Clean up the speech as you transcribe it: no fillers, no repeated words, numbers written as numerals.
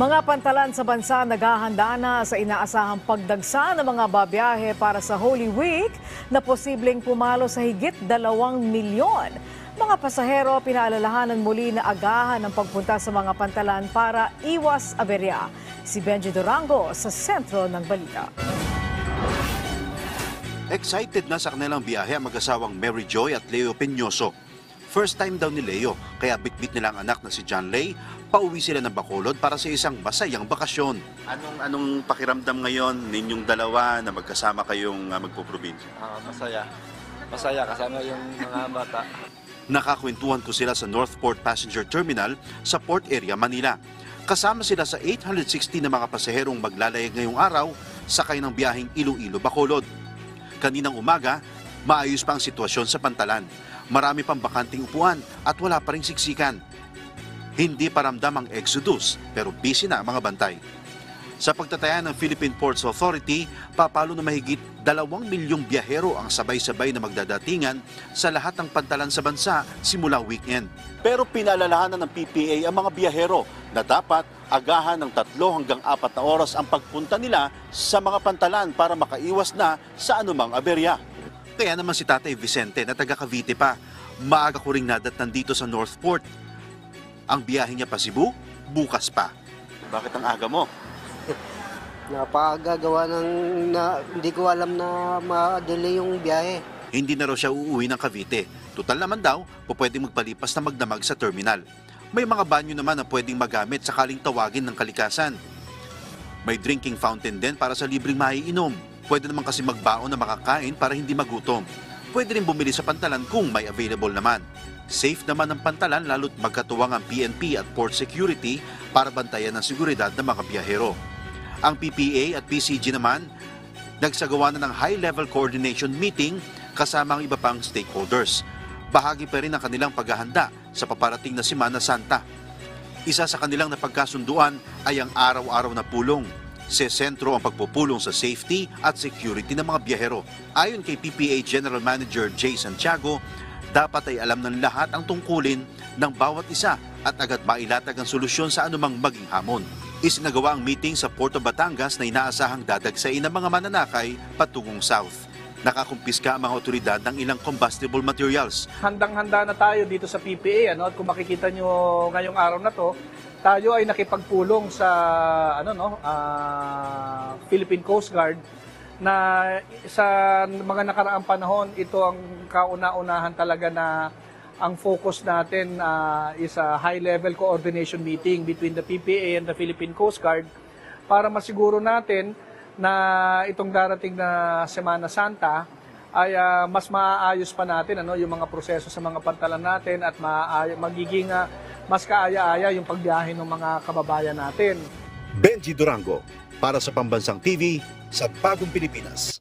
Mga pantalan sa bansa naghahanda na sa inaasahang pagdagsa ng mga babiyahe para sa Holy Week na posibleng pumalo sa higit 2 milyon. Mga pasahero pinaalalahanan muli na agahan ang pagpunta sa mga pantalan para iwas aberya. Si Benji Durango sa sentro ng balita. Excited na sa kanilang biyahe ang mag-asawang Mary Joy at Leo Peñoso. First time daw ni Leo, kaya bitbit nila ang anak na si John Lay. Pauwi sila ng Bacolod para sa isang masayang bakasyon. Anong pakiramdam ngayon ninyong dalawa na magkasama kayong magpuprobinsya? Masaya. Masaya kasama yung mga bata. Nakakwentuhan ko sila sa Northport Passenger Terminal sa Port Area, Manila. Kasama sila sa 860 na mga pasaherong maglalayag ngayong araw sakay ng biyaheng Iloilo-Bacolod. Kaninang umaga, maayos pa ang sitwasyon sa pantalan. Marami pang bakanting upuan at wala pa ring siksikan. Hindi pa ramdam ang exodus pero busy na ang mga bantay. Sa pagtataya ng Philippine Ports Authority, papalo na mahigit 2 milyong biyahero ang sabay-sabay na magdadatingan sa lahat ng pantalan sa bansa simula weekend. Pero pinaalalahanan ng PPA ang mga biyahero na dapat agahan ng 3 hanggang 4 na oras ang pagpunta nila sa mga pantalan para makaiwas na sa anumang aberya. Kaya naman si Tatay Vicente na taga Cavite pa, maaga ko ring nadatnan dito sa Northport. Ang biyahe niya pa Cebu, bukas pa. Bakit ang aga mo? Napagagawa hindi ko alam na ma-delay yung biyahe. Hindi na raw siya uuwi ng Cavite. Tutal naman daw, pwedeng magpalipas na magdamag sa terminal. May mga banyo naman na pwedeng magamit sakaling tawagin ng kalikasan. May drinking fountain din para sa libreng maiinom. Pwede naman kasi magbaon na makakain para hindi magutom. Pwede rin bumili sa pantalan kung may available naman. Safe naman ang pantalan lalo't magkatuwang ang PNP at Port Security para bantayan ang seguridad ng mga biyahero. Ang PPA at PCG naman, nagsagawa na ng high-level coordination meeting kasama ang iba pang stakeholders. Bahagi pa rin ang kanilang paghahanda sa paparating na Semana Santa. Isa sa kanilang napagkasunduan ay ang araw-araw na pulong. Sa sentro ang pagpupulong sa safety at security ng mga biyahero. Ayon kay PPA General Manager Jay Santiago, dapat ay alam ng lahat ang tungkulin ng bawat isa at agad mailatag ang solusyon sa anumang maging hamon. Isinagawa ang meeting sa Puerto Batangas na inaasahang dadagsain ng mga mananakay patungong south. Nakakumpiska ang mga otoridad ng ilang combustible materials. Handang-handa na tayo dito sa PPA. At kung makikita nyo ngayong araw na to, tayo ay nakipagpulong sa Philippine Coast Guard na sa mga nakaraang panahon, ito ang kauna-unahan talaga na ang focus natin is a high-level coordination meeting between the PPA and the Philippine Coast Guard para masiguro natin na itong darating na Semana Santa ay mas maaayos pa natin yung mga proseso sa mga pantalan natin at magiging mas kaaya-aya yung pagbiyahe ng mga kababayan natin. Benji Durango, para sa Pambansang TV, sa Bagong Pilipinas.